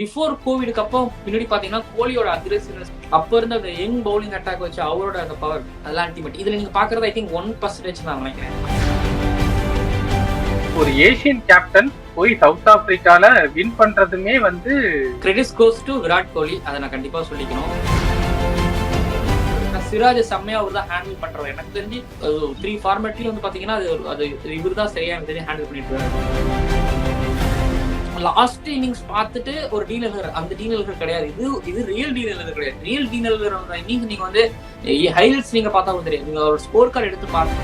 Before கோவிடுக்கு அப்போ பின்னாடி பாத்தீங்கன்னா கோலியோட அக்ரெசிவ்னஸ், அப்ப இருந்த அந்த யங் பவுலிங் அட்டாக் வச்சு அவரோட அந்த பவர், அதெல்லாம் அல்டிமேட். இதுல நீங்க பாக்குறது ஐ திங்க் 1% நான் நினைக்கிறேன். ஒரு ஏசியன் கேப்டன் போய் சவுத் ஆப்பிரிக்கால வின் பண்றதுமே credits goes to Virat Kohli, அதை நான் கண்டிப்பா சொல்லிக்கணும். சிராஜ் செம்மையா அவர் தான் ஹேண்டில் பண்றாரு. எனக்கு தெரிஞ்சு 3 ஃபார்மேட்லயும் பாத்தீங்கன்னா அது இவர் தான் சரியா எனக்கு தெரிஞ்சு ஹேண்டில் பண்ணிட்டு இருக்காரு. லாஸ்ட் இன்னிங்ஸ் பார்த்துட்டு ஒரு டீனல்கர், அந்த டீனல்கர் கிடையாது, இது ரியல் டீனல்கர் கிடையாது. ரியல் டீனல்கர் இன்னிங்ஸ் நீங்க ஹைலைட்ஸ் நீங்க பார்த்தா தெரியும். நீங்க ஒரு ஸ்கோர் கார்டு எடுத்து பாருங்க.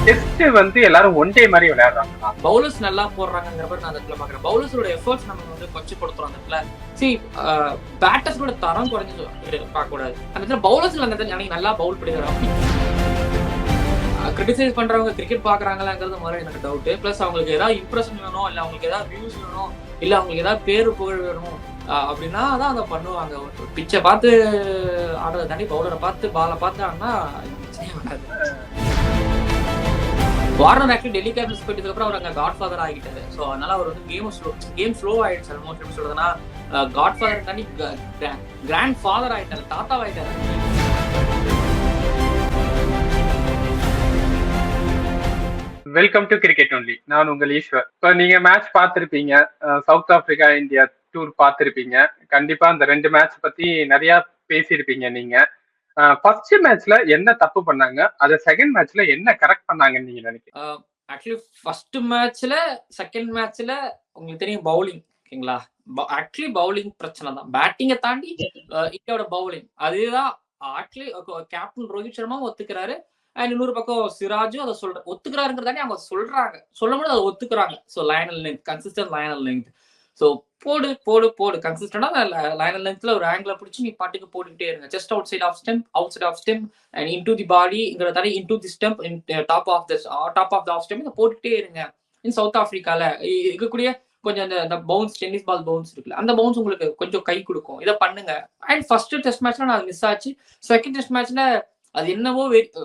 டெஸ்ட் எல்லாரும் ஒன் டே மாதிரி விளையாடுறாங்க. பவுலர்ஸ் நல்லா போடுறாங்கிற மாதிரி நான் அந்த இடத்துல பாக்குறேன். பவுலர்ஸோட எஃபர்ட்ஸ் நம்ம கொஞ்சம் கொடுத்துறோம் அந்த இடத்துல. பேட்டர்ஸோட தரம் குறைஞ்சு பார்க்க கூடாது. அந்த இடத்துல பவுலர்ஸ் அந்த இடத்துல நல்லா பவுல் பண்ணிடுறாங்க. கிரிட்டிசைஸ் பண்றவங்க கிரிக்கெட் பாக்குறாங்களாங்கிறது மாதிரி எனக்கு டவுட். பிளஸ் அவங்களுக்கு ஏதாவது இம்ப்ரெஷன் வேணும், இல்ல அவங்களுக்கு ஏதாவது வியூஸ் வேணும், இல்ல அவங்களுக்கு ஏதாவது பேரு புகழ் வேணும் அப்படின்னா தான் அதை பண்ணுவாங்க. பிச்சை பார்த்து ஆடுறத தாண்டி பவுலரை பார்த்து பாலை பார்த்து ஆடினா பிரச்சனையே வராது. வார்னர் ஆக்சுவலி டெல்லி கேபிட்டல்ஸ் போயிட்டதுக்கு அப்புறம் அவர் அங்கே காட் ஃபாதர் ஆகிட்டாரு. ஸோ அதனால அவர் கேம் ஸ்லோ ஆயிடுச்சு. ஆல்மோஸ்ட் எப்படி சொல்றதுன்னா காட் ஃபாதர் தாண்டி கிராண்ட் ஃபாதர் ஆயிட்டாரு, தாத்தாவாயிட்டாரு. Welcome to cricket only. நான் உங்கள் ஈஸ்வர். இப்போ நீங்க மேட்ச் பார்த்துருப்பீங்க, சவுத் ஆப்பிரிக்கா இந்தியா டூர் பார்த்துருப்பீங்க. கண்டிப்பா அந்த 2 மேட்ச் பத்தி நிறைய பேசியிருப்பீங்க. நீங்க ஃபர்ஸ்ட் மேட்ச்ல என்ன தப்பு பண்ணாங்க, அதை செகண்ட் மேட்ச்ல என்ன கரெக்ட் பண்ணாங்கன்னு நீங்க நினைக்கிறீங்க? ஆக்சுவலி ஃபர்ஸ்ட் மேட்ச்ல செகண்ட் மேட்ச்ல உங்களுக்கு தெரியும் பவுலிங், ஓகேங்களா? ஆக்சுவலி பவுலிங் பிரச்சனை தான். பேட்டிங்கை தாண்டி இந்தியாவோட பவுலிங் அதுதான். ஆக்சுவலி கேப்டன் ரோஹித் சர்மாவும் ஒத்துக்கிறாரு, அண்ட் இன்னொரு பக்கம் சிராஜும் அதை ஒத்துக்கிறாருங்கிறதாண்டி அவங்க சொல்லும்போது அதை ஒத்துக்கிறாங்க. So line and length, consistent line and length. So போடு கன்சிஸ்டண்டா லைனல் லென்த்ல ஒரு ஆங்கிள் பிடிச்சி நீ பாட்டுக்கு போட்டுக்கிட்டே இருங்க. Just outside off stump and into the பாடிங்கிறதாண்டி into the stump, top of the off stump போட்டுக்கிட்டே இருங்க. இன் சவுத் ஆப்பிரிக்கால இருக்கக்கூடிய கொஞ்சம் அந்த பவுன்ஸ், டென்னிஸ் பால் பவுன்ஸ் இருக்குல்ல, அந்த பவுன்ஸ் உங்களுக்கு கொஞ்சம் கை கொடுக்கும். இதை பண்ணுங்க. அண்ட் ஃபர்ஸ்ட் டெஸ்ட் மேட்ச்ல நான் மிஸ் ஆச்சு. செகண்ட் டெஸ்ட் மேட்ச்ல அது என்னவோ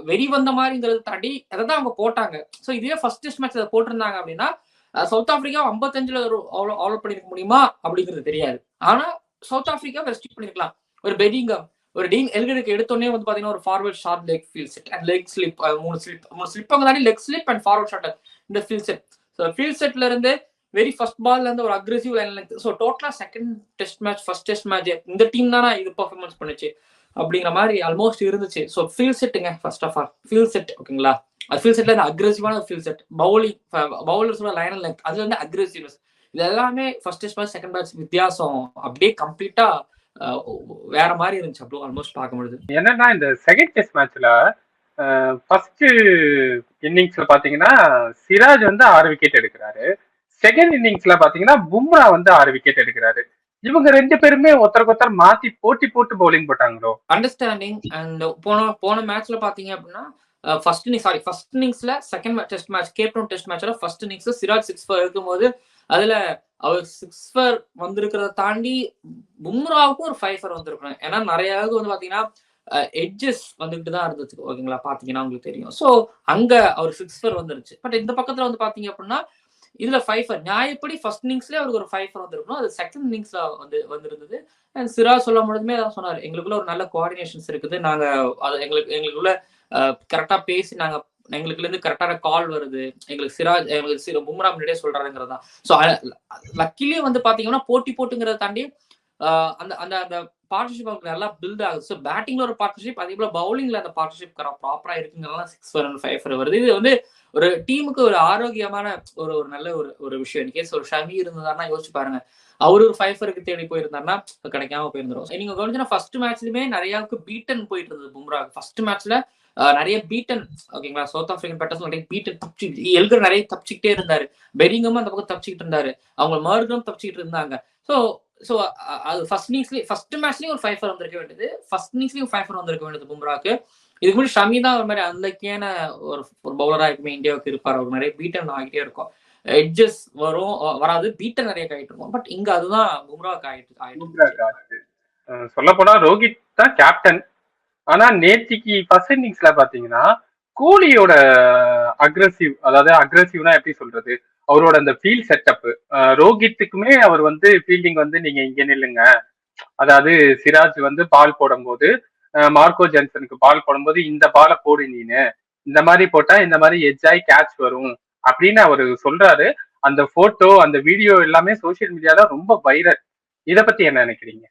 வெறி வந்த மாதிரிங்கிறத தாண்டி அதை தான் அவங்க போட்டாங்க. ஸோ இதுவே ஃபர்ஸ்ட் டெஸ்ட் மேட்ச் அதை போட்டிருந்தாங்க அப்படின்னா சவுத் ஆப்பிரிக்கா 55ல அவுட் பண்ணிருக்க முடியுமா அப்படிங்கிறது தெரியாது. ஆனா சவுத் ஆப்பிரிக்கா ரெஸ்ட்ரிக்ட் பண்ணிருக்கலாம். ஒரு பெடிங்கம், ஒரு டீன் எல்கருக்கு எடுத்தோடனே பாத்தீங்கன்னா ஒரு forward short leg field set and leg slip, மூணு ஸ்லிப் அங்கே தாண்டி leg slip and forward short இந்த ஃபீல்ட் செட். ஸோ ஃபீல்ட் செட்ல இருந்து வெரி ஃபர்ஸ்ட் பால்ல இருந்து ஒரு அக்ரெசிவ் லைன் லென்த். ஸோ டோட்டலா second test match first test match இந்த டீம் தானே இது பெர்ஃபார்மன்ஸ் பண்ணுச்சு அப்படிங்கிற மாதிரி ஆல்மோஸ்ட் இருந்துச்சு. ஸோ ஃபீல்ட் செட்டுங்க first of all field set, ஓகேங்களா? அது ஃபீல்ட் செட்ல அக்ரெசிவான ஃபீல்ட் செட், பவுலர்ஸோட லைனல் லென்த், அதுல இருந்து அக்ரெசிவ்னஸ், இது எல்லாமே first test match second match வித்தியாசம் அப்படியே கம்ப்ளீட்டா வேற மாதிரி இருந்துச்சு. அப்படியே ஆல்மோஸ்ட் பார்க்க முடியுது. என்னன்னா இந்த செகண்ட் டெஸ்ட் மேட்ச்ல ஃபர்ஸ்ட் இன்னிங்ஸ்ல பாத்தீங்கன்னா சிராஜ் 6 விக்கெட் எடுக்கிறாரு. செகண்ட் இன்னிங்ஸ்ல பாத்தீங்கன்னா பும்ரா 6 விக்கெட் எடுக்கிறாரு. இவங்க 2 பேருமே ஒருத்தருக்கு மாத்தி போட்டு பவுலிங் போட்டாங்களோ அண்டர்ஸ்டாண்டிங். அண்ட் போன மேட்ச்ல பாத்தீங்க அப்படின்னா ஃபர்ஸ்ட் இன்னிங்ஸ்ல second test match, Cape Town test மேட்ச்ல ஃபர்ஸ்ட் இன்னிங்ஸ்ல சிராஜ் 6 இருக்கும்போது அதுல அவர் 6 வந்திருக்கிறத தாண்டி பும்ராவுக்கும் ஒரு 5 வந்திருக்கணும். ஏன்னா நிறைய பாத்தீங்கன்னா எட்ஜஸ் வந்துகிட்டு தான் இருந்துச்சு, ஓகேங்களா? பாத்தீங்கன்னா உங்களுக்கு தெரியும். ஸோ அங்க அவர் 6 வந்துருச்சு. பட் இந்த பக்கத்துல பாத்தீங்க அப்படின்னா இதுல 5 நியாயப்படி ஃபர்ஸ்ட் இன்னிங்ஸ்ல அவருக்கு ஒரு 5 வந்திருக்கணும். அது செகண்ட் இன்னிங்ஸ்ல வந்திருந்தது. அண்ட் சிராஜ் சொல்லும் பொழுதுமே அதான் சொன்னாரு, எங்களுக்குள்ள ஒரு நல்ல கோஆர்டினேஷன்ஸ் இருக்குது, நாங்க எங்களுக்குள்ள கரெக்டா பேசி எங்களுக்கு இருந்து கரெக்டான கால் வருது, எங்களுக்கு பும்ரா முன்னாடியே சொல்றாருங்கிறதா. ஸோ லக்கிலே பாத்தீங்கன்னா போட்டுங்கிறத தாண்டி அந்த அந்த பார்ட்னர்ஷிப் அவங்களுக்கு நல்லா பில்ட் ஆகுது. ஸோ பேட்டிங்ல ஒரு பார்ட்னர்ஷிப், அதே போல பவுலிங்ல அந்த பார்ட்னர்ஷிப் ப்ராப்பரா இருக்குங்கிறதெல்லாம் 6 5 வருது. இது ஒரு டீமுக்கு ஒரு ஆரோக்கியமான ஒரு நல்ல ஒரு விஷயம். இன்கேஸ் ஒரு ஷமி இருந்ததுன்னா யோசிச்சு பாருங்க, அவரு ஒரு 5 தேடி போயிருந்தாருன்னா கிடைக்காம போயிருந்துரும். நீங்க கவனிச்சா ஃபர்ஸ்ட் மேட்ச்லயுமே நிறையாவுக்கு பீட்டன் போயிட்டு இருந்தது பும்ரா. ஃபர்ஸ்ட் மேட்ச்ல நிறைய பீட்டன், ஓகேங்களா? சவுத் ஆப்பிரிக்கன் பேட்டர்ஸ் நிறைய பீட்டன் எல்கர் நிறைய தப்பிச்சுக்கிட்டே இருந்தாரு. பெரிங்கமும் அந்த பக்கம் தப்பிச்சுக்கிட்டு இருந்தாரு, அவங்க மர்கரும் தப்பிச்சுக்கிட்டு இருந்தாங்க. ஸோ அது ஃபர்ஸ்ட் மேட்ச்லயும் ஒரு 5 வந்திருக்க வேண்டியது, ஃபர்ஸ்ட் இன்னிங்ஸ்லயும் 5 வந்திருக்க வேண்டியது பும்ராக்கு. இதுக்கு முன்னாடி ஷமி தான் ஒரு மாதிரி அன்லக்கியான ஒரு பவுலரா இருக்குமே இந்தியாவுக்கு இருப்பாரு. அவர் நிறைய பீட்டன் ஆகிட்டே இருக்கும், எட்ஜஸ் வராது, பீட்டன் நிறைய ஆகிட்டு இருக்கும். பட் இங்க அதுதான் பும்ராவுக்கு ஆயிட்டு. சொல்ல போனா ரோஹித் தான் கேப்டன். ஆனா நேத்திக்கு ஃபர்ஸ்ட் இன்னிங்ஸ்ல பாத்தீங்கன்னா கோலியோட அக்ரெசிவ்னா எப்படி சொல்றது, அவரோட அந்த ஃபீல்ட் செட்டப், ரோஹித்துக்குமே அவர் வந்து ஃபீல்டிங் வந்து நீங்க இங்க நில்லுங்க, அதாவது சிராஜ் வந்து பால் போடும்போது மார்க்கோ ஜென்சனுக்கு பால் போடும்போது இந்த பாலை போடு நீனு, இந்த மாதிரி போட்டா இந்த மாதிரி எட்ஜாய் கேட்ச் வரும் அப்படின்னு அவரு சொல்றாரு. அந்த போட்டோ அந்த வீடியோ எல்லாமே சோசியல் மீடியால ரொம்ப வைரல். இத பத்தி என்ன நினைக்கிறீங்க?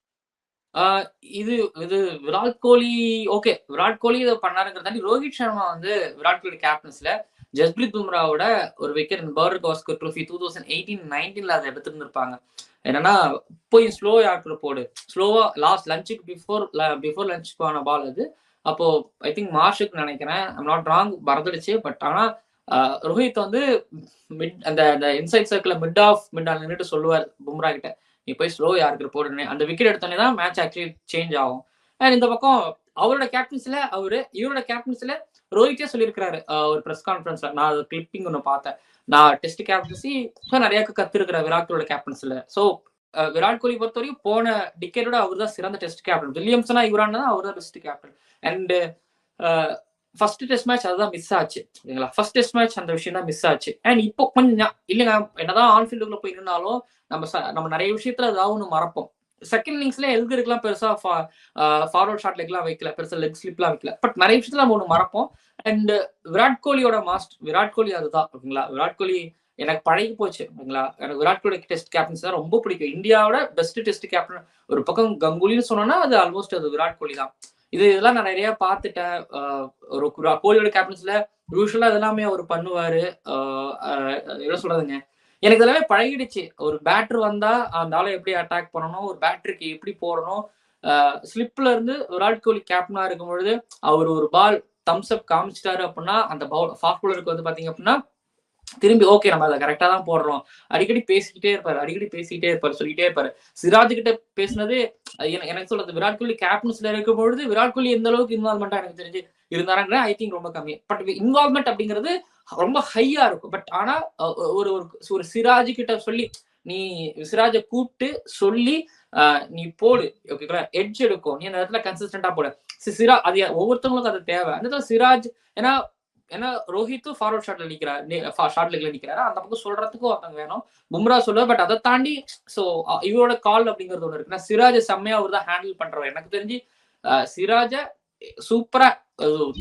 இது இது விராட் கோலி ஓகே, விராட் கோலி இதை பண்ணாருங்கிறதாண்டி ரோஹித் சர்மா வந்து விராட் கோலி கேப்டன்ஸ்ல ஜஸ்பிரீத் பும்ராவோட ஒரு விக்கெட் பர்ர் கவாஸ்கர் ட்ரோஃபி 2018-19 அதை எடுத்துருந்துருப்பாங்க. என்னன்னா போய் ஸ்லோ யார்க்கர் போடு, ஸ்லோவா லாஸ்ட் லஞ்சுக்கு பிஃபோர் லஞ்சுக்கு ஆன பால் அது. அப்போ ஐ திங்க் மார்ஷுக்கு நினைக்கிறேன், ஐம் நாட் ராங், மறந்துடுச்சு. பட் ஆனா ரோஹித் வந்து அந்த இன்சைட் சர்க்கிள் மிட் ஆன் நின்றுட்டு சொல்லுவார் பும்ரா கிட்ட, நீ போய் ஸ்லோ யாருக்கு போடுறேன். அந்த விக்கெட் எடுத்தோடனே தான் மேட்ச் ஆக்சுவலி சேஞ்ச் ஆகும். அண்ட் இந்த பக்கம் அவரோட கேப்டன்ஸ்ல இவரோட கேப்டன்ஸ்ல ரோஹித்தே சொல்லியிருக்கிறாரு ஒரு ப்ரெஸ் கான்ஃபரன்ஸ்ல. நான் கிளிப்பிங் ஒன்று பார்த்தேன். நான் டெஸ்ட் கேப்டன்சி நிறைய கத்துருக்கிறேன் விராட் கோலியோட கேப்டன்ஸ்ல. ஸோ விராட் கோலி பொறுத்த வரைக்கும் போன டிக்கெட்டோட அவர் தான் சிறந்த டெஸ்ட் கேப்டன். வில்லியம்சனா இவரான தான் அவர் தான் best captain. And first test match அதுதான் மிஸ் ஆச்சு இல்லைங்களா? ஃபர்ஸ்ட் டெஸ்ட் மேட்ச் அந்த விஷயம் தான் மிஸ் ஆச்சு. அண்ட் இப்போ கொஞ்சம் இல்லைங்க, என்னதான் ஆன்ஃபீல்டுக்குள்ள போய் இருந்தாலும் நம்ம நிறைய விஷயத்துல ஏதாவது ஒன்று மறப்போம். செகண்ட் இன்னிங்ஸ்ல எல்கருக்குலாம் பெருசா ஃபார்வர்ட் ஷாட் லெக்லாம் வைக்கல, பெருசா லெக் ஸ்லிப்லாம் வைக்கல. பட் நிறைய விஷயத்துல நம்ம ஒன்று மறப்போம். அண்ட் விராட் கோலியோட விராட் கோலி அதுதான் ஓகேங்களா. விராட் கோலி எனக்கு பழகி போச்சு ஓகேங்களா. எனக்கு விராட் கோலி டெஸ்ட் கேப்டன்ஸ் தான் ரொம்ப பிடிக்கும். இந்தியாவோட பெஸ்ட் டெஸ்ட் கேப்டன் ஒரு பக்கம் கங்குலின்னு சொன்னோம்னா அது ஆல்மோஸ்ட் அது விராட் கோலி தான். இதெல்லாம் நான் நிறைய பார்த்துட்டேன். ஒரு கோலியோட கேப்டன்ஸ்ல யூஸ்வலா இதெல்லாமே அவர் பண்ணுவாரு. என்ன சொல்றதுங்க, எனக்கு இதெல்லாமே பழகிடுச்சு. ஒரு பேட்டர் வந்தா அந்த ஆளை எப்படி அட்டாக் பண்ணணும், ஒரு பேட்டருக்கு எப்படி போடணும். ஸ்லிப்ல இருந்து விராட் கோலி கேப்டனா இருக்கும் பொழுது அவர் ஒரு பால் தம்ஸ் அப் காமிச்சிட்டாரு அப்படின்னா அந்த ஃபாஸ்ட் பவுலருக்கு வந்து பாத்தீங்க அப்படின்னா திரும்பி ஓகே நம்ம அதை கரெக்டா தான் போடுறோம். அடிக்கடி பேசிக்கிட்டே இருப்பாரு, சொல்லிட்டே இருப்பாரு. சிராஜ் கிட்ட பேசினது எனக்கு சொல்றது, விராட் கோலி கேப்டன்ஸ்ல இருக்கும் பொழுது விராட் கோலி எந்த அளவுக்கு இன்வால்மெண்டா எனக்கு தெரிஞ்சு இருந்தாருங்கிற ஐ திங்க் ரொம்ப கம்மி. பட் இன்வால்மெண்ட் அப்படிங்கிறது ரொம்ப ஹையா இருக்கும். பட் ஆனா ஒரு சிராஜ் கிட்ட சொல்லி, நீ சிராஜை கூப்பிட்டு சொல்லி நீ போடு ஓகேங்களா, எட்ஜ் எடுக்கும், நீ அந்த இடத்துல கன்சிஸ்டன்டா போடு. சிராஜ் அது ஒவ்வொருத்தவங்களுக்கும் அது தேவை. அந்த சிராஜ் ஏன்னா ரோஹித்தும் ஃபார்வர்ட் ஷாட்ல நிக்கிறாரு, அந்த பக்கம் சொல்றதுக்கும் ஒருத்தவங்க வேணும். பும்ரா சொல்லுவார். பட் அதை தாண்டி சோ இவரோட கால் அப்படிங்கிறது ஒண்ணு இருக்குன்னா சிராஜ் செம்மையா அவர் தான் ஹேண்டில் பண்றவர். எனக்கு தெரிஞ்சு சிராஜ சூப்பரா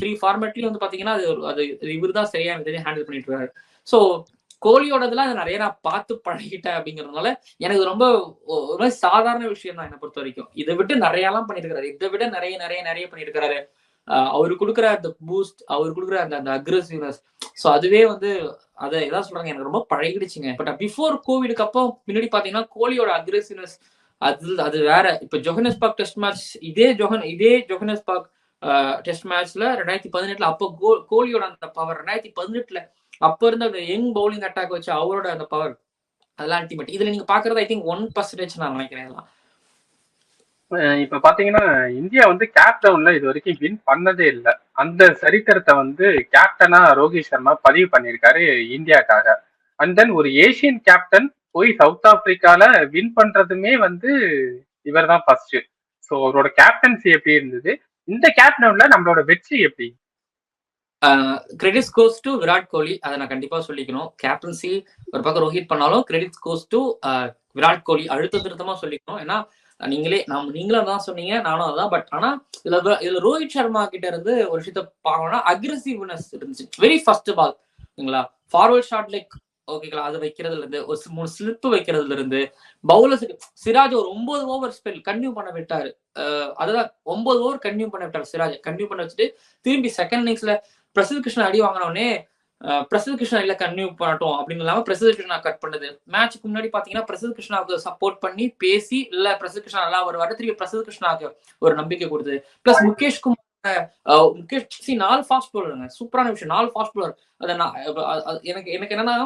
3 ஃபார்மேட்லயும் வந்து பாத்தீங்கன்னா அது இவர் தான் சரியா எனக்கு தெரிஞ்சு ஹேண்டில் பண்ணிட்டு இருக்காரு. சோ கோலியோடதுலாம் அதை நிறைய நான் பார்த்து பழகிட்டேன் அப்படிங்கிறதுனால எனக்கு ரொம்ப ஒரு மாதிரி சாதாரண விஷயம் தான் என்னை பொறுத்த வரைக்கும். இதை விட்டு நிறைய எல்லாம் பண்ணிருக்காரு, இதை விட நிறைய நிறைய நிறைய பண்ணிருக்காரு. அவரு கொடுக்குற அந்த பூஸ்ட், அவரு கொடுக்குற அந்த அக்ரெசிவ்னஸ், ஸோ அதுவே வந்து அதை எதாவது சொல்றாங்க எனக்கு ரொம்ப பழகிடுச்சுங்க. பட் பிஃபோர் கோவிடுக்கு அப்போ முன்னாடி பாத்தீங்கன்னா கோலியோட அக்ரெசிவ்னஸ் அது வேற. இப்ப ஜோஹனஸ்பர்க் டெஸ்ட் மேட்ச் இதே ஜோஹனஸ்பர்க் டெஸ்ட் மேட்ச்ல 2018 அப்போ கோலியோட அந்த பவர், 2018 அப்ப இருந்த அந்த யங் பவுலிங் அட்டாக் வச்சு அவரோட அந்த பவர் அதெல்லாம் அல்டிமேட். இதுல நீங்க பாக்குறது ஐ திங்க் 1% நான் நினைக்கிறேன். இப்ப பாத்தீங்கன்னா இந்தியா வந்து கேப்டவுன்ல இது வரைக்கும் வின் பண்ணதே இல்லை. அந்த சரித்திரத்தை வந்து கேப்டனா ரோஹித் சர்மா பதிவு பண்ணியிருக்காரு இந்தியாக்காக. அண்ட் தென் ஒரு ஏசியன் கேப்டன் போய் சவுத் ஆப்பிரிக்கால வின் பண்றதுமே வந்து இவர் தான் ஃபர்ஸ்ட். ஸோ அவரோட கேப்டன்சி எப்படி இருந்தது, இந்த கேப்டவுன்ல நம்மளோட வெற்றி எப்படி? Credits goes to Virat Kohli, அதை நான் கண்டிப்பா சொல்லிக்கணும். கேப்டன்சி ஒரு பக்கம் ரோஹித் பண்ணாலும் கிரெடிட்ஸ் கோஸ் டு விராட் கோலி அழுத்த திருத்தமா சொல்லிக்கணும். ஏன்னா நீங்களும் தான் சொன்னீங்க, நானும் அதான். பட் ஆனா இதுல ரோஹித் சர்மா கிட்ட இருந்து ஒரு விஷயத்த பார்க்கணும்னா அக்ரெசிவ்னஸ் இருந்துச்சு. வெரி ஃபர்ஸ்ட் பால் ஓகேங்களா, ஃபார்வர்ட் ஷாட் லைக் ஓகேங்களா, அது வைக்கிறதுல இருந்து ஒரு 3 ஸ்லிப் வைக்கிறதுல இருந்து பவுலர்ஸுக்கு சிராஜ் ஒரு 9 ஓவர் ஸ்பெல் கன்டினியூ பண்ண விட்டாரு. அதுதான் 9 ஓவர் கன்டினியூ பண்ண விட்டாரு சிராஜ். கன்டினியூ பண்ண வச்சுட்டு திரும்பி செகண்ட் இன்னிங்ஸ்ல பிரசித் கிருஷ்ணா அடி வாங்கினோடனே பிரசித் கிருஷ்ணா இல்ல கன்டினியூ பண்ணட்டும் அப்படின்னு இல்லாம பிரசித் கிருஷ்ணா கட் பண்ணுது. மேட்சுக்கு முன்னாடி பாத்தீங்கன்னா பிரசித் கிருஷ்ணாவுக்கு சப்போர்ட் பண்ணி பேசி இல்ல பிரசித் கிருஷ்ணா நல்லா வருவாரு, திரும்பி பிரசித் கிருஷ்ணாவுக்கு ஒரு நம்பிக்கை கொடுத்தது. பிளஸ் முகேஷ் குமார் 4 ஃபாஸ்ட் பவுலருங்க, சூப்பரான விஷயம். 4 ஃபாஸ்ட் பவுலர். எனக்கு என்னன்னா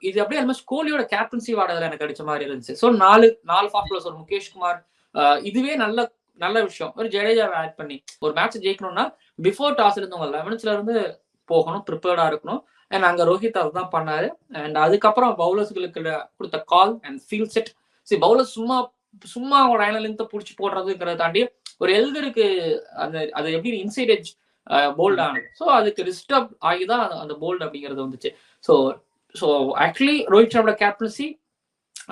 இது அப்படியே ஆல்மோஸ்ட் கோலியோட கேப்டன்சி வாடகை எனக்கு அடிச்ச மாதிரி இருந்துச்சு. ஸோ 4 ஃபாஸ்ட் பவுலர்ஸ், ஒரு முகேஷ் குமார், இதுவே நல்ல விஷயம். ஒரு ஜடேஜாவை ஆட் பண்ணி ஒரு மேட்ச் ஜெயிக்கணும்னா பிஃபோர் டாஸ் இருந்தவங்க 11ல இருந்து போகணும், ப்ரிப்பேர்டா இருக்கணும். அண்ட் அங்க ரோஹித் அதுதான் பண்ணாரு. அண்ட் அதுக்கப்புறம் பவுலர்ஸ்களுக்கு கொடுத்த கால் அண்ட் ஃபீல் செட். சரி, பவுலர் சும்மா ஒரு ஐனலிருந்து பிடிச்சி போடுறதுங்கிறத தாண்டி ஒரு எல்கருக்கு அது எப்படி இன்சைட் எட்ஜ் போல்ட் ஆனது. ஸோ அதுக்கு டிஸ்டர்ப் ஆகிதான் அந்த போல்ட் அப்படிங்கிறது வந்துச்சு. ஸோ ஸோ ஆக்சுவலி ரோஹித் சர்மாவோட கேப்டன்சி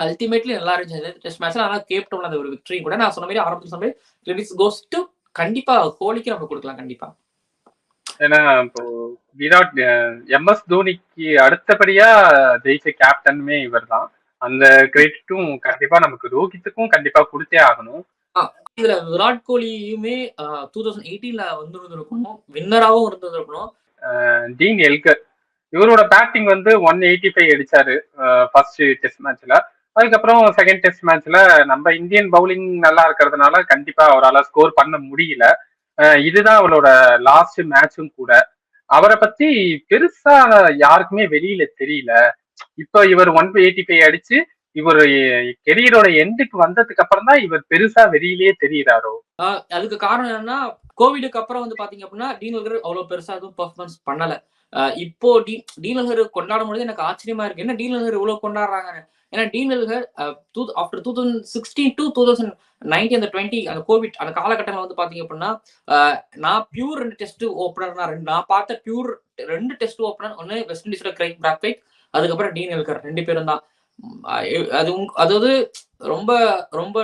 அல்டிமேட்லி நல்லா இருந்துச்சு டெஸ்ட் மேட்ச்ல. ஆனால் கேப்டன் அந்த ஒரு விக்டரி கூட நான் சொன்ன மாதிரி ஆரம்பத்தில் சொன்ன மாதிரி கிரெடிட்ஸ் கோஸ் டு கண்டிப்பா கோலிக்கு நம்ம கொடுக்கலாம் கண்டிப்பா. ஏன்னா இப்போ விராட் எம்எஸ் தோனிக்கு அடுத்தபடியா ஜெயிச்ச கேப்டனுமே இவர் தான். அந்த கிரெடிட்டும் கண்டிப்பா நமக்கு ரோஹித்துக்கும் கண்டிப்பா கொடுத்தே ஆகணும். இதுல விராட் கோலியுமே 2018ல வந்துருக்கணும், வின்னராகவும் இருந்திருக்கணும். டீன் எல்கர் இவரோட பேட்டிங் வந்து 185 அடிச்சாரு ஃபர்ஸ்ட் டெஸ்ட் மேட்ச்ல. அதுக்கப்புறம் செகண்ட் டெஸ்ட் மேட்ச்ல நம்ம இந்தியன் பவுலிங் நல்லா இருக்கிறதுனால கண்டிப்பா அவரால் ஸ்கோர் பண்ண முடியல. இதுதான் அவரோட லாஸ்ட் மேட்சும் கூட. அவரை பத்தி பெருசா யாருக்குமே வெளியில தெரியல. இப்ப இவர் 185 அடிச்சு இவர் கெரியரோட எண்டுக்கு வந்ததுக்கு அப்புறம் தான் இவர் பெருசா வெளியிலேயே தெரியுறாரோ. அதுக்கு காரணம் என்னன்னா கோவிடுக்கு அப்புறம் வந்து பாத்தீங்க அப்படின்னா டீன் எல்கர் அவ்வளவு பெருசா எதுவும் பெர்ஃபார்மன்ஸ் பண்ணல. இப்போ டீன் எல்கர் கொண்டாடும் பொழுது எனக்கு ஆச்சரியமா இருக்கு, என்ன டீன் எல்கர் இவ்வளவு கொண்டாடுறாங்கன்னு. ஏன்னா டீன் எல்கர் ஆஃப்டர் 2016 to 2019 அந்த 20 அந்த கோவிட் அந்த காலகட்டங்கள் வந்து பாத்தீங்க அப்படின்னா நான் பியூர் 2 டெஸ்ட் ஓப்பனர் நான் பார்த்த பியூர் 2 டெஸ்ட் ஓப்பனர், ஒன்னு வெஸ்ட் இண்டீஸ்ல கிரைக் பிராத்வைட், அதுக்கப்புறம் டீன் எல்கர் 2 பேரும் தான். அதாவது ரொம்ப ரொம்ப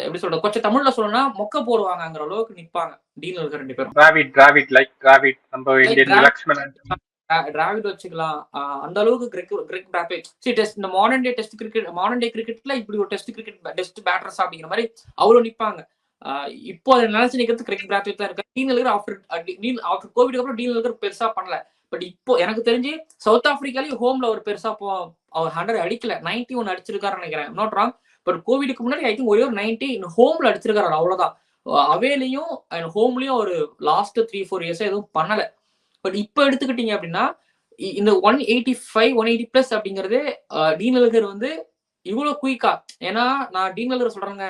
எப்படி சொல்றது, கொஞ்சம் தமிழ்ல சொல்லணும்னா மொக்க போடுவாங்கிற அளவுக்கு நிப்பாங்க டீன் எல்கர் 2 பேரும். டிராவிட் வச்சுக்கலாம் அந்த அளவுக்கு கிரெக் பிராத்வைட். இந்த modern day test cricket, modern day கிரிக்கெட்ல இப்படி ஒரு டெஸ்ட் பேட்டர்ஸ் அப்படிங்கிற மாதிரி அவ்வளவு நிப்பாங்க. இப்போ அதை நினைச்சு நிக்கிறது கிரெக் பிராத்வைட் தான் இருக்கு. டீன் எல்கர் ஆஃப்டர் கோவிட் அப்புறம் டீன் எல்கர் பெருசா பண்ணல. பட் இப்போ எனக்கு தெரிஞ்சு சவுத் ஆப்பிரிக்காலயும் ஹோம்ல ஒரு பெருசா அவர் 100 அடிக்கல, 91 அடிச்சிருக்காரு நினைக்கிறேன், நாட் ராங். பட் கோவிடுக்கு முன்னாடி ஐ திங்க் ஒரே ஒரு 90 ஹோம்ல அடிச்சிருக்காரு, அவ்வளவுதான். அவேலையும் ஹோம்லயும் ஒரு லாஸ்ட் 3-4 இயர்ஸ் எதுவும் பண்ணல. பட் இப்ப எடுத்துக்கிட்டீங்க அப்படின்னா இந்த 185 180 பிளஸ் அப்படிங்கறது டீன் எல்கர் வந்து இவ்வளவு குயிக்கா. ஏன்னா நான் டீன் எல்கர் சொல்றேங்க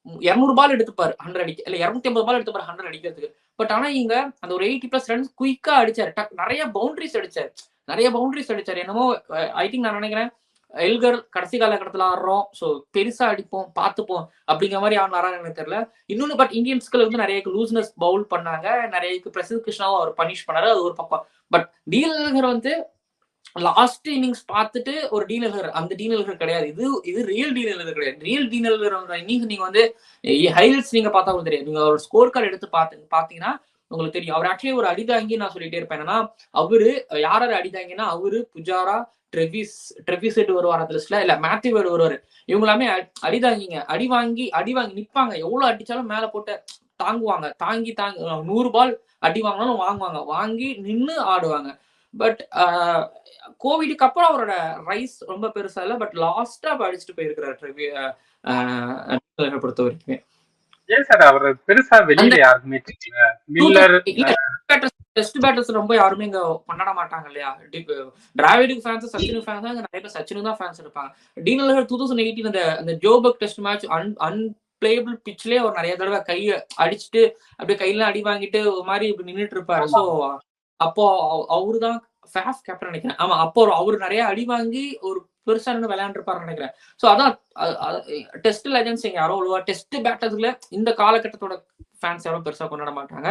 200 பால் எடுத்துப்பாரு 100 அடிக்க, இல்ல 250 பால் எடுத்துப்பாரு 100 அடிக்கிறதுக்கு. பட் ஆனா இங்க அந்த ஒரு 80 பிளஸ் ரன்ஸ் குயிக்கா அடிச்சாரு, நிறைய பவுண்டரிஸ் அடிச்சாரு. என்னமோ ஐ திங்க் நான் நினைக்கிறேன் எல்கர் கடைசி காலகட்டத்தில் ஆடுறோம், ஸோ பெருசா அடிப்போம் பார்த்துப்போம் அப்படிங்கிற மாதிரி ஆனாரான்னு எனக்கு தெரியல. இன்னொன்னு பட் இந்தியன்ஸ்கள் வந்து நிறைய லூஸ்னஸ் பவுல் பண்ணாங்க, நிறைய பிரசித் கிருஷ்ணாவும் அவர் பனிஷ் பண்ணாரு, அது ஒரு பக்கம். பட் டீன் எல்கர் வந்து லாஸ்ட் இன்னிங்ஸ் பார்த்துட்டு ஒரு டீன் எல்கர், அந்த டீன் எல்கர் கிடையாது, இது ரியல் டீன் எல்கர் கிடையாது. ரியல் டீன் எல்கர் இன்னிங்ஸ் நீங்க வந்து ஹைலைட்ஸ் நீங்க பார்த்தா கூட தெரியாது, நீங்க ஒரு ஸ்கோர் கார்டு எடுத்து பாத்தீங்கன்னா உங்களுக்கு தெரியும். அவர் ஆக்சுவலி ஒரு அடிதாங்கி நான் சொல்லிட்டே இருப்பேன். என்னன்னா அவரு யாராரு அடிதாங்கன்னா அவரு, புஜாரா, ட்ரெவிஸ் வருவார் அந்த லிஸ்ட்ல, இல்ல மேத்யூ வேர்டு வருவாரு. இவங்க எல்லாமே அடிதாங்கிங்க, அடி வாங்கி நிப்பாங்க. எவ்வளவு அடிச்சாலும் மேல போட்டு தாங்குவாங்க, தாங்கி 100 பால் அடி வாங்கினாலும் வாங்கி நின்று ஆடுவாங்க. பட் கோவிடுக்கு அப்புறம் அவரோட ரைஸ் ரொம்ப பெருசா இல்ல, பட் லாஸ்டா அடிச்சுட்டு போயிருக்கிறார் பொறுத்த வரைக்குமே. பெருசா வெளியில யாருக்குமே டெஸ்ட் பேட்டர்ஸ் ரொம்ப யாருமே இங்க கொண்டாட மாட்டாங்க இல்லையா. டிராவிடுக்கு ஃபேன்ஸ், சச்சினுக்கு ஃபேன்ஸ் தான், நிறைய பேர் சச்சினுக்கு தான் ஃபேன்ஸ் இருப்பாங்க. டீன் எல்கர் 2018 அந்த ஜோபர்க் டெஸ்ட் மேட்ச் அன்பிளேயபிள் பிச்லயே அவர் நிறைய தடவை கையை அடிச்சுட்டு அப்படியே கையில அடி வாங்கிட்டு ஒரு மாதிரி இப்படி நின்றுட்டு இருப்பாரு. ஸோ அப்போ அவரு தான் ஃபேஃப் கேப்டன் நினைக்கிறேன். ஆமா, அப்போ அவரு நிறைய அடி வாங்கி ஒரு பெருசா நின்று விளையாண்டுருப்பாரு நினைக்கிறேன். ஸோ அதான் டெஸ்ட் லெஜண்ட்ஸ் யாரோ அவ்வளவா டெஸ்ட் பேட்டர்ஸ்ல இந்த காலகட்டத்தோட ஃபேன்ஸ் யாரும் பெருசா கொண்டாட மாட்டாங்க.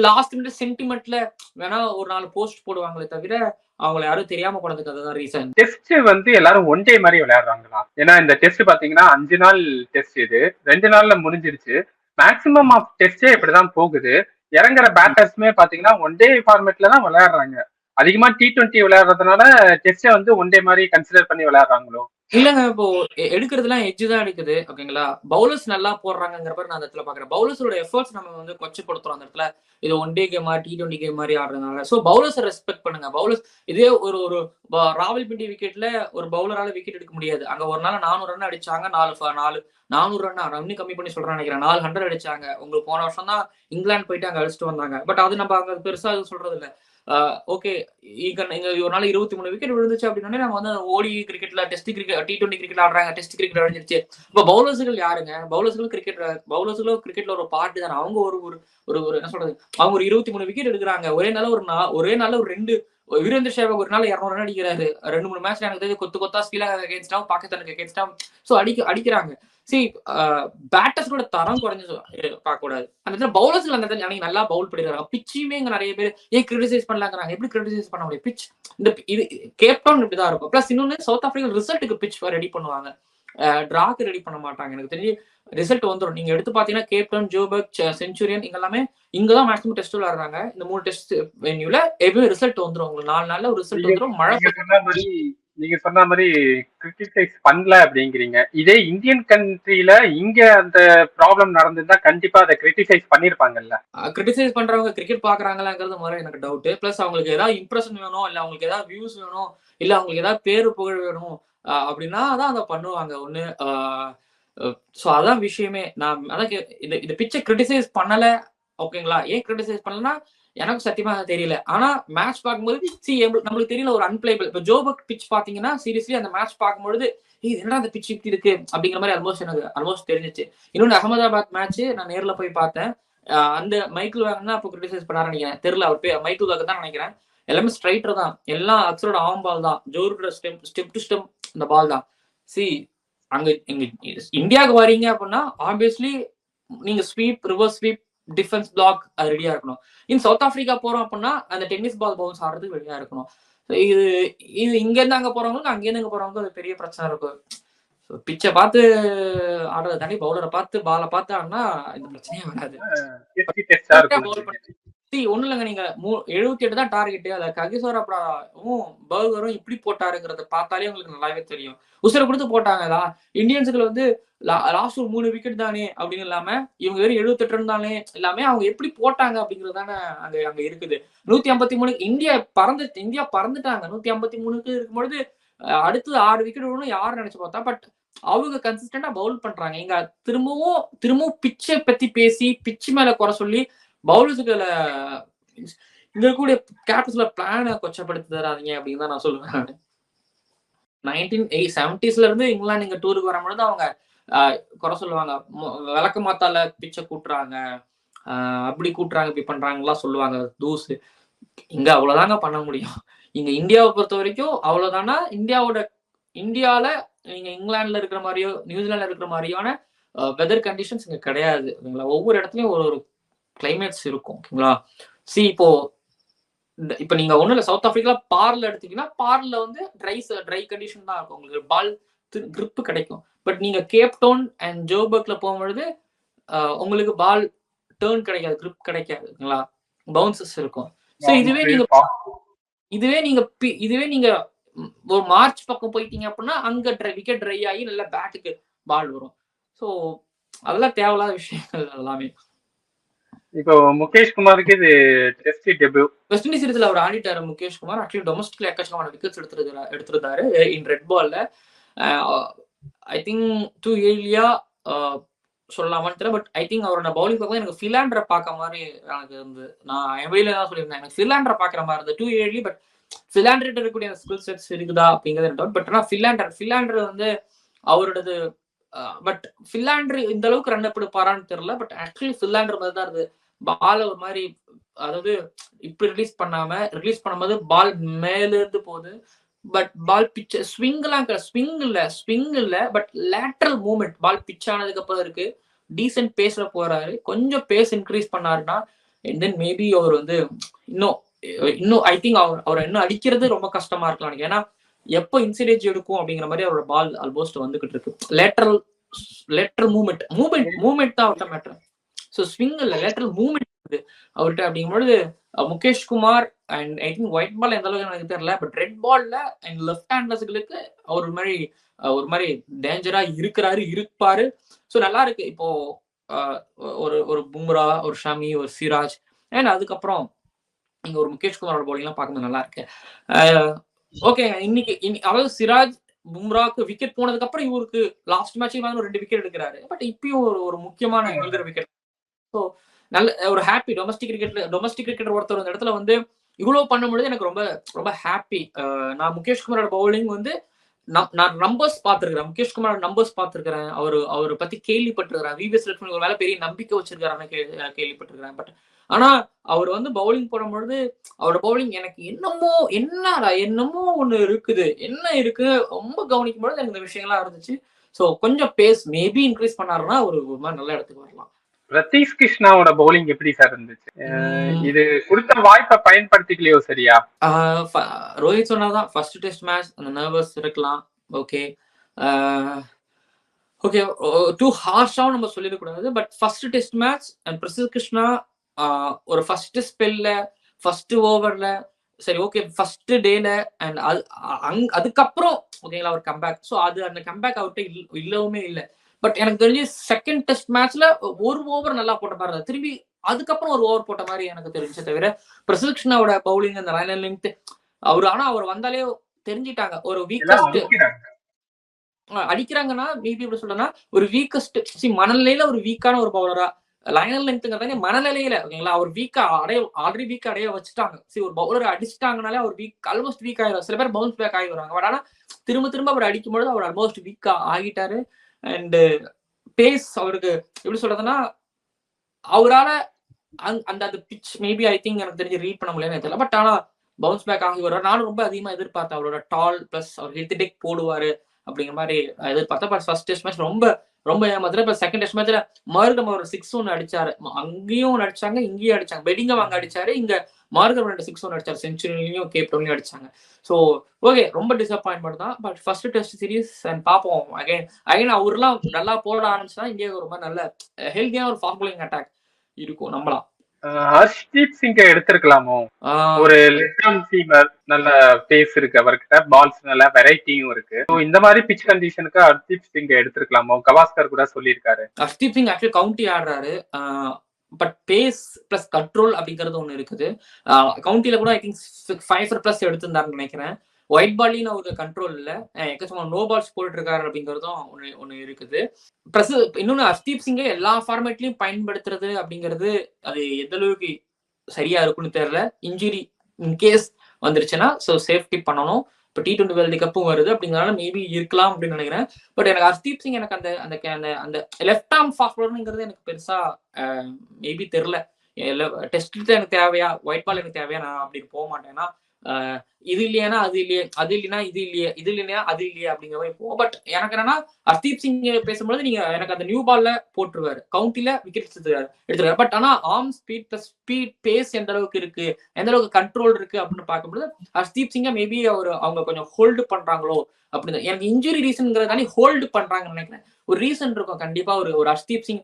லாஸ்ட் மினிட் சென்டிமெண்ட்ல வேணா ஒரு 4 போஸ்ட் போடுவாங்களே தவிர அவங்களை யாரும் தெரியாம போனதுக்கு அதுதான் ரீசன். டெஸ்ட் வந்து எல்லாரும் ஒன் டே மாதிரி விளையாடுறாங்களா? ஏன்னா இந்த டெஸ்ட் பாத்தீங்கன்னா 5 நாள் டெஸ்ட், இது 2 நாள்ல முடிஞ்சிருச்சு. மேக்சிமம் ஆஃப் டெஸ்டே இப்படிதான் போகுது. இறங்குற பேட்டர்ஸ்மே பாத்தீங்கன்னா ஒன் டே ஃபார்மேட்ல தான் விளையாடுறாங்க. அதிகமா T20 விளையாடுறதுனால டெஸ்டை வந்து ஒன் டே மாதிரி கன்சிடர் பண்ணி விளையாடுறாங்களோ? இல்லங்க, இப்போ எடுக்கிறதுலாம் எட்ஜ் தான் எடுக்குது, ஓகேங்களா. பவுலர்ஸ் நல்லா போடுறாங்கிற நான் அந்த இடத்துல பாக்குறேன். பவுலர்ஸோட எஃபர்ட்ஸ் நம்ம வந்து கொச்சப்படுத்துறோம் அந்த இடத்துல. இது ஒன் டே கேமா T20 கேம் மாதிரி ஆடுறதுனால. ஸோ பவுலர்ஸ் ரெஸ்பெக்ட் பண்ணுங்க. பவுலர்ஸ் இதே ஒரு ராவல்பிண்டி விக்கெட்ல ஒரு பவுலரால விக்கெட் எடுக்க முடியாது. அங்க ஒரு நாள் 400 ரன் அடிச்சாங்க, 400 ரன் இன்னும் கம்மி பண்ணி சொல்றேன் நினைக்கிறேன், 400 அடிச்சாங்க. உங்களுக்கு போன வருஷம் தான் இங்கிலாந்து போயிட்டு அங்க அடிச்சுட்டு வந்தாங்க. பட் அது நம்ம அங்க பெருசா சொல்றது இல்லை. ஓகே, இங்க ஒரு நாள் 23 விக்கெட் விழுந்துச்சு அப்படின்னா நம்ம வந்து ஓடி கிரிக்கெட்ல டெஸ்ட் கிரிக்கெட் T20 கிரிக்கெட் ஆடுறாங்க, டெஸ்ட் கிரிக்கெட் அழிஞ்சிருச்சு. இப்போ பவுலர்ஸுகள் யாருங்க? பவுலர்ஸுகளும் கிரிக்கெட்ல ஒரு பார்ட் தானே. அவங்க ஒரு என்ன சொல்றது, அவங்க ஒரு 23 விக்கெட் எடுக்கிறாங்க. ஒரே நாள் ஒரு 2 வீரேந்தர் சேவாக் ஒரு நாள் 200 ரன் அடிக்கிறாரு. 2-3 மேட்ச்ல எனக்கு தெரிஞ்சு கொத்தா ஸ்ரீலங்கா அகேன்ஸ்டாவும் பாகிஸ்தானுக்கு அகேன்ஸ்டாவும் ஸோ அடிக்கிறாங்க. பேட்டர்ஸோட தரம் குறைஞ்சு பார்க்க கூடாது. அந்த இடத்துல பவுலர்ஸ்ல அந்த இடத்துல அன்னைக்கு நல்லா பவுல் பண்ணிருக்காங்க. பிச்சுமே இங்க நிறைய பேர் ஏன் கிரிட்டிசைஸ் பண்ணலாங்கிறாங்க. எப்படி கிரிட்டிசைஸ் பண்ண முடியும்? பிச் இந்த இது கேப் டவுன் இப்படிதான் இருக்கும். பிளஸ் இன்னொன்னு சவுத் ஆப்பிரிக்கா ரிசல்ட்டுக்கு பிச் ரெடி பண்ணுவாங்க, டிராக்கு ரெடி பண்ண மாட்டாங்க. எனக்கு தெரிஞ்சு ரிசல்ட் வந்துடும். நீங்க எடுத்து பாத்தீங்கன்னா கேப் டவுன், ஜோபர்க், செஞ்சுரியன் இங்க எல்லாமே இங்கதான் மேக்ஸிமம் டெஸ்ட் விளையாடுறாங்க. இந்த 3 டெஸ்ட் வென்யூல எப்பவுமே ரிசல்ட் வந்துடும். உங்களுக்கு 4 நாள்ல ஒரு ரிசல்ட் வந்துடும். மழை நீங்க சொன்ன மாதிரி கிரிட்டிசைஸ் பண்ணல அப்படிங்கிறீங்க. இதே இந்தியன் கண்ட்ரில இங்க அந்த ப்ராப்ளம் நடந்திருந்தா கண்டிப்பா அதை கிரிட்டிசைஸ் பண்ணிருப்பாங்கல்ல. கிரிட்டிசைஸ் பண்றவங்க கிரிக்கெட் பாக்குறாங்களாங்கிறது மாதிரி எனக்கு டவுட். பிளஸ் அவங்களுக்கு ஏதாவது இம்ப்ரெஷன் வேணும், இல்ல அவங்களுக்கு ஏதாவது வியூஸ் வேணும், இல்ல அவங்களுக்கு ஏதாவது பேரு புகழ் வேணும் அப்படின்னா தான் அதை பண்ணுவாங்க ஒண்ணு. ஸோ அதான் விஷயமே. நான் அதான் இந்த பிச்சை கிரிட்டிசைஸ் பண்ணல, ஓகேங்களா? ஏன் கிரிட்டிசைஸ் பண்ணலன்னா எனக்கு சத்தியமா தெரியல. ஆனா மேட்ச் பார்க்கும்போது நம்மளுக்கு தெரியல ஒரு அன்பிளேபிள். இப்போ ஜோபர்க் பிச் பாத்தீங்கன்னா சீரியஸ்லி அந்த மேட்ச் பார்க்கும்போது என்னடா அந்த பிச் இப்படி இருக்கு அப்படிங்கிற மாதிரி ஆல்மோஸ்ட் தெரிஞ்சிச்சு. இன்னொன்று அகமதாபாத் மேட்ச் நான் நேர்ல போய் பார்த்தேன். அந்த மைக்கிள் வேகன் தான் அப்போ கிரிட்டிசைஸ் பண்ணாரு நினைக்கிறேன், தெரியல அவர் பேர் மைக்கிள் வேகன் தான் நினைக்கிறேன். எல்லாமே ஸ்ட்ரைட்டர் தான், எல்லாம் அக்ஸரோட ஆம் பால் தான், ஜோரோட ஸ்டெப் டு ஸ்டெப் இந்த பால் தான். அங்க இந்தியாவுக்கு வரீங்க அப்படின்னா ஆப்வியஸ்லி நீங்க sweep, reverse sweep, defence block அது ரெடியா இருக்கணும். சவுத் ஆப்பிரிக்கா போறோம் அப்படின்னா அந்த டென்னிஸ் பால் பவுன்ஸ் ஆடுறதுக்கு ரெடியா இருக்கணும். இது இங்க இருந்து அங்க போறவங்களுக்கு அங்க இருந்து அங்க போறவங்களுக்கு அது பெரிய பிரச்சனை இருக்கும். பிச்சை பார்த்து ஆடுறத தாண்டி பவுலரை பார்த்து பாலை பார்த்து ஆடினா இந்த பிரச்சனையே வராது. ஒண்ணு இல்லைங்க, நீங்க 78 தான் டார்கெட். அதை ககிசோரப்பும் பர்கரும் இப்படி போட்டாருங்கிறத பார்த்தாலே உங்களுக்கு நல்லாவே தெரியும். உசுரை கொடுத்து போட்டாங்கதா. இந்தியன்ஸுக்கு வந்து லாஸ்ட் ஒரு 3 விக்கெட் தானே அப்படின்னு இல்லாம இவங்க வெறும் 78 ரன் தானே இல்லாம அவங்க எப்படி போட்டாங்க அப்படிங்கிறது தானே அங்க இருக்குது. 153 இந்தியா பறந்துட்டாங்க. 153 இருக்கும்பொழுது அடுத்து 6 விக்கெட் விடணும் யாரும் நினைச்சு பார்த்தா. பட் அவங்க கன்சிஸ்டன்டா பவுல் பண்றாங்க. இங்க திரும்பவும் பிச்சை பத்தி பேசி பிச்சு மேல குறை சொல்லி பவுலர்ஸுக்கு இங்க கூடிய கேப்டன்ஸ்ல பிளான கொச்சப்படுத்தி தராதீங்க அப்படின்னு தான் நான் சொல்லுவேன். 1970s இருந்து இங்கிலாந்து இங்க டூருக்கு வரும்பொழுது அவங்க குறை சொல்லுவாங்க, விளக்க மாத்தால பிச்சை கூட்டுறாங்க, அப்படி கூட்டுறாங்க, இப்படி பண்றாங்கலாம் சொல்லுவாங்க. தூசு இங்க அவ்வளவுதாங்க பண்ண முடியும். இங்க இந்தியாவை பொறுத்த வரைக்கும் அவ்வளவுதானா. இந்தியால நீங்க இங்கிலாந்துல இருக்கிற மாதிரியோ நியூசிலாந்துல இருக்கிற மாதிரியான வெதர் கண்டிஷன்ஸ் இங்க கிடையாது. ஒவ்வொரு இடத்துலயும் ஒரு கிளைமேட்ஸ் இருக்கும், ஓகேங்களா? இப்போ நீங்க ஒண்ணு இல்ல, சவுத் ஆப்பிரிக்கா பார்ல எடுத்தீங்கன்னா பார்ல வந்து ட்ரை கண்டிஷன் தான் இருக்கும், உங்களுக்கு பால் கிரிப் கிடைக்கும். பட் நீங்க கேப் டவுன் அண்ட் ஜோபர்க்ல போகும்பொழுது உங்களுக்கு பால் டேர்ன் கிடைக்காது, கிரிப் கிடைக்காதுங்களா, பவுன்சஸ் இருக்கும். ஸோ இதுவே நீங்க ஒரு மார்ச் பக்கம் போயிட்டீங்க அப்படின்னா அங்க விக்கெட் ட்ரை ஆகி நல்ல பேட்டுக்கு பால் வரும். ஸோ அதெல்லாம் தேவையில்லாத விஷயங்கள் எல்லாமே. இப்போ முகேஷ் குமாருக்கு இது டெஸ்ட் டெபியூ. வெஸ்ட் இண்டீஸ் சீரிஸ்ல அவர் ஆடிட்டாரு முகேஷ் குமார். ஆக்சுவலி டொமஸ்டிக்ல எக்கச்சக்கமான விக்கெட்ஸ் எடுத்திருந்தாரு இன் ரெட் பால்ல. ஐ திங்க் டூ ஏர்லியா சொல்லலாமான்னு தெரியல. பட் ஐ திங்க் அவரோட பவுலிங் பார்க்கும்போது எனக்கு ஃபிலாண்டரை பார்க்க மாதிரி எனக்கு இருந்து, நான் எம்ஐல தான் சொல்லியிருந்தேன், எனக்கு ஃபிலாண்டரை பார்க்குற மாதிரி இருந்தது டூ ஏர்லி. பட் ஃபிலாண்டர் இருக்கக்கூடிய ஸ்கில் செட்ஸ் இருக்குதா அப்படிங்கிறது டவுட். பட் ஆனால் ஃபிலாண்டர் வந்து அவரோடது. பட் ஃபிலாண்டர் இந்த அளவுக்கு ரன் அப் எடுப்பாரான்னு தெரியல. பட் ஆக்சுவலி ஃபிலாண்டர் மாதிரி தான் இருந்தது. பால் ஒரு மாதிரி, அதாவது இப்படி ரிலீஸ் பண்ணும்போது பால் மேல இருந்து போகுது. பட் பால் பிச் ஸ்விங் இல்ல but lateral movement ball pitch ஆனதுக்கு அப்புறம் இருக்கு. டீசென்ட் பேஸ்ல போறாரு. கொஞ்சம் பேஸ் இன்க்ரீஸ் பண்ணாருன்னா தென் மேபி அவர் வந்து இன்னும் ஐ திங்க் அவர் இன்னும் அடிக்கிறது ரொம்ப கஷ்டமா இருக்கலாம். ஏன்னா எப்போ இன்சிடேஜ் எடுக்கும் அப்படிங்கிற மாதிரி அவரோட பால் ஆல்மோஸ்ட் வந்துகிட்டு இருக்கு. லேட்டரல் மூவ்மெண்ட் தான் அவர்கிட்ட மேட்டர். ஸோ ஸ்விங் இல்ல லேட்டரல் மூவ்மெண்ட் அவர்கிட்ட. அப்படிங்கும்பொழுது Mukesh Kumar and I think white ball எந்த அளவுக்கு எனக்கு தெரியல. பட் ரெட் பால்ல அண்ட் லெஃப்ட் ஹேண்டர்ஸ்களுக்கு அவர் ஒரு மாதிரி டேஞ்சரா இருப்பாரு. ஸோ நல்லா இருக்கு. இப்போ ஒரு பும்ரா, ஒரு ஷமி, ஒரு சிராஜ் அண்ட் அதுக்கப்புறம் இங்க ஒரு முகேஷ் குமாரோட பவுலிங்லாம் பார்க்கும்போது நல்லா இருக்கு. ஓகே, இன்னைக்கு அதாவது சிராஜ் பும்ராக்கு விக்கெட் போனதுக்கு அப்புறம் இவருக்கு லாஸ்ட் மேட்ச் 2 விக்கெட் எடுக்கிறாரு. பட் இப்பயும் ஒரு முக்கியமான விக்கெட். ஸோ நல்ல ஒரு ஹாப்பி டொமஸ்டிக் கிரிக்கெட்டர் ஒருத்தர் அந்த இடத்துல வந்து இவ்வளவு பண்ணும்பொழுது எனக்கு ரொம்ப ரொம்ப ஹாப்பி. நான் முகேஷ் குமாரோட பவுலிங் வந்து நான் நம்பர்ஸ் பார்த்துருக்கிறேன். முகேஷ் குமாரோட நம்பர்ஸ் பார்த்துருக்கிறேன். அவரை பத்தி கேள்விப்பட்டிருக்கிறேன். விவிஎஸ் லட்சுமி ஒரு வேலை பெரிய நம்பிக்கை வச்சிருக்காருன்னு கேள்விப்பட்டிருக்கிறேன். பட் ஆனா அவர் வந்து பவுலிங் போடும்பொழுது அவரோட பவுலிங் எனக்கு என்னமோ ஒண்ணு இருக்குது, என்ன இருக்கு ரொம்ப கவனிக்கும் பொழுது எனக்கு இந்த விஷயங்கள்லாம் இருந்துச்சு. ஸோ கொஞ்சம் பேஸ் மேபி இன்க்ரீஸ் பண்ணாருன்னா ஒரு மாதிரி நல்ல இடத்துக்கு வரலாம். ரத்தீஷ் கிருஷ்ணாவோட பவுலிங் எப்படி சார் இருந்துச்சு? இது கொடுத்த வாய்ப்பை பயன்படுத்திக்கலையோ சரியா? ரோஹித் சொன்னாதான் ஃபர்ஸ்ட் டெஸ்ட் மேட்ச் அந்த நர்வஸ் இருக்கலாம். ஓகே ஓகே டூ ஹார்ஷாவும் நம்ம சொல்லிடக்கூடாது. But first test match and Prasidh Krishna ஒரு ஃபர்ஸ்ட் ஸ்பெல்ல ஃபர்ஸ்ட் ஓவர்ல சரி ஓகே ஃபர்ஸ்ட் டேல அண்ட் அதுக்கப்புறம் ஓகேங்களா ஒரு கம்பேக். ஸோ அது அந்த கம்பேக் அவர்கிட்ட இல்லவுமே இல்லை. பட் எனக்கு தெரிஞ்சு செகண்ட் டெஸ்ட் மேட்ச்ல ஒரு ஓவர் நல்லா போட்ட மாதிரி இருந்தா, திரும்பி அதுக்கப்புறம் ஒரு ஓவர் போட்ட மாதிரி எனக்கு தெரிஞ்சு. தவிர பிரசித் கிருஷ்ணாவோட பவுலிங் அந்த லைன் லெங்த் அவர் வந்தாலே தெரிஞ்சிட்டாங்க ஒரு வீக்கஸ்ட் அடிக்கிறாங்கன்னா மேபி எப்படி சொல்றேன்னா ஒரு வீக்கஸ்ட் மனநிலையில ஒரு வீக்கான ஒரு பவுலரா லைனல் லெங்க்ங்கிறதாங்க மனநிலையில ஓகேங்களா அவர் வீக்கா ஆல்ரெடி வீக் அடைய வச்சுட்டாங்க. சரி ஒரு பவுலர் அடிச்சுட்டாங்கனாலே அவர் வீக் ஆல்மோஸ்ட் வீக் ஆயிடும். சில பேர் பவுன்ஸ் பேக் ஆகி வருவாங்க. பட் ஆனா திரும்ப அவர் அடிக்கும்போது அவர் ஆல்மோஸ்ட் வீக்கா ஆகிட்டாரு. அண்ட் பேஸ் அவருக்கு எப்படி சொல்றதுன்னா அவரால அந்த பிச் மேபி ஐ திங்க் எனக்கு தெரிஞ்சு ரீட் பண்ண முடியலன்னு தெரியல. பட் ஆனா பவுன்ஸ் பேக் ஆகி வருவார். நானும் ரொம்ப அதிகமா எதிர்பார்த்தேன் அவரோட டால் பிளஸ் அவர் ஹெல்த் டெக் போடுவாரு அப்படிங்கிற மாதிரி எதிர்பார்த்தேன். பட் ஃபர்ஸ்ட் டெஸ்ட் மேட்ச் ரொம்ப ஏமாத்துறேன். இப்போ செகண்ட் டெஸ்ட் மேட்ச்ல மார்கம் ஒரு 6 ஒன்று அடிச்சாரு. அங்கேயும் அடிச்சாங்க இங்கேயும் அடிச்சாங்க. பெடிங்கம் அங்க அடிச்சாரு, இங்க மார்கம் 2 6 ஒன்று அடிச்சாரு. செஞ்சுரிலையும் கேப் டவுன்லயும் அடிச்சாங்க. ஸோ ஓகே ரொம்ப டிசப்பாயின்மெண்ட் தான். பட் ஃபர்ஸ்ட் டெஸ்ட் சீரிஸ் பார்ப்போம். அகைன் அவர்லாம் நல்லா போட ஆரம்பிச்சுன்னா இங்கே ரொம்ப நல்ல ஹெல்த்தியான ஒரு ஃபாஸ்ட் பவுலிங் அட்டாக் இருக்கும். நம்பலாம். ஹர்ஷ்தீப் சிங்கை எடுத்திருக்கலாமோ? ஒரு லெஃப்ட் ஆர்ம் சீமர் நல்ல பேஸ் இருக்கு அவர்கிட்ட, பால்ஸ் நல்ல வெரைட்டியும் இருக்கு. இந்த மாதிரி பிச் கண்டிஷனுக்கு ஹர்ஷ்தீப் சிங்கை எடுத்திருக்கலாமோ? கவாஸ்கர் கூட சொல்லியிருக்காரு. ஹர்ஷ்தீப் சிங் ஆக்சுவலி கவுண்டி ஆடுறாரு. பட் பேஸ் பிளஸ் கண்ட்ரோல் அப்படிங்கிறது ஒண்ணு இருக்குது. கவுண்டில கூட ஐ திங்க் 5+ எடுத்திருந்தாருன்னு நினைக்கிறேன். ஒயிட் பாலின்னு அவருக்கு கண்ட்ரோல் இல்லை, எக்கச்சக்கமா நோ பால்ஸ் போட்டு இருக்காரு அப்படிங்கிறதும் ஒண்ணு இருக்குது. பிளஸ் இன்னொன்னு ஹர்ஷ்தீப் சிங்கை எல்லா ஃபார்மேட்லயும் பயன்படுத்துறது அப்படிங்கிறது அது எந்த அளவுக்கு சரியா இருக்குன்னு தெரியல. இன்ஜுரி இன்கேஸ் வந்துருச்சுன்னா ஸோ சேஃப்டி பண்ணணும். இப்போ T20 வேர்ல்டு கப்பும் வருது அப்படிங்கிறனால மேபி இருக்கலாம் அப்படின்னு நினைக்கிறேன். பட் எனக்கு ஹர்ஷ்தீப் சிங் எனக்கு அந்த லெஃப்ட் ஆர்ம் ஃபாஸ்ட் பவுலர்ங்கிறது எனக்கு பெருசா மேபி தெரியல. டெஸ்ட் எனக்கு தேவையா, ஒயிட் பால் எனக்கு தேவையா, நான் அப்படி போக மாட்டேன்னா இது இல்லையானா அது இல்லையே, அது இல்லைன்னா இது இல்லையே, இது இல்லையா அது இல்லையா அப்படிங்கிற மாதிரி போகும். பட் எனக்கு என்னன்னா ஹர்ஷ்தீப் சிங் பேசும்போது நீங்க எனக்கு அந்த நியூ பால்ல போட்டுருவாரு, கவுண்டில விக்கெட் எடுத்துருவாரு. பட் ஆனா arm speed plus speed pace எந்த அளவுக்கு இருக்கு, எந்த அளவுக்கு கண்ட்ரோல் இருக்கு அப்படின்னு பார்க்கும்போது ஹர்ஷ்தீப் சிங்கை மேபி அவங்க கொஞ்சம் ஹோல்டு பண்றாங்களோ அப்படின்னு. எனக்கு இன்ஜுரி ரீசன்ங்கிறதானே ஹோல்டு பண்றாங்கன்னு நினைக்கிறேன். ஒரு ரீசன் இருக்கும் கண்டிப்பா. ஒரு ஹர்ஷ்தீப் சிங்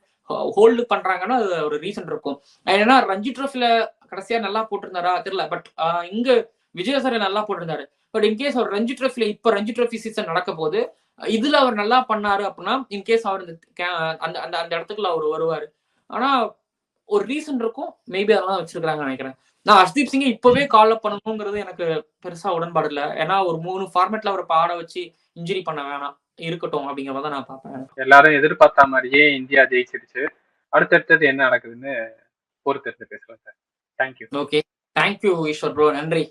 ஹோல்டு பண்றாங்கன்னா ஒரு ரீசன் இருக்கும். ஏன்னா ரஞ்சி ட்ரோஃபில கடைசியா நல்லா போட்டிருந்தாரா தெரியல. பட் இங்க விஜயசாரி நல்லா போட்டிருந்தாரு. பட் இன்கேஸ் அவர் ரஞ்சி ட்ரோஃபில இப்ப ரஞ்சி ட்ரோஃபி சீசன் நடக்க போது இதுல அவர் நல்லா பண்ணாரு அப்படின்னா இன்கேஸ் அவர் அந்த அந்த இடத்துக்குள்ள அவர் வருவாரு. ஆனா ஒரு ரீசன் இருக்கும், மேபி அதெல்லாம் வச்சிருக்காங்கன்னு நினைக்கிறேன். நான் ஹர்ஷ்தீப் சிங்கை இப்பவே கால் அப் பண்ணணுங்கிறது எனக்கு பெருசா உடன்பாடு இல்லை. ஏன்னா ஒரு 3 ஃபார்மேட்ல அவரை பாட வச்சு இன்ஜுரி பண்ண வேணாம், இருக்கட்டும் அப்படிங்கிறத நான் பார்ப்பேன். எல்லாரும் எதிர்பார்த்த மாதிரியே இந்தியா ஜெயிச்சிருச்சு. அடுத்தடுத்தது என்ன நடக்குதுன்னு பொறுத்திருந்து பேசலாம் sir. Thank you. Okay, thank you Eswar bro, நன்றி.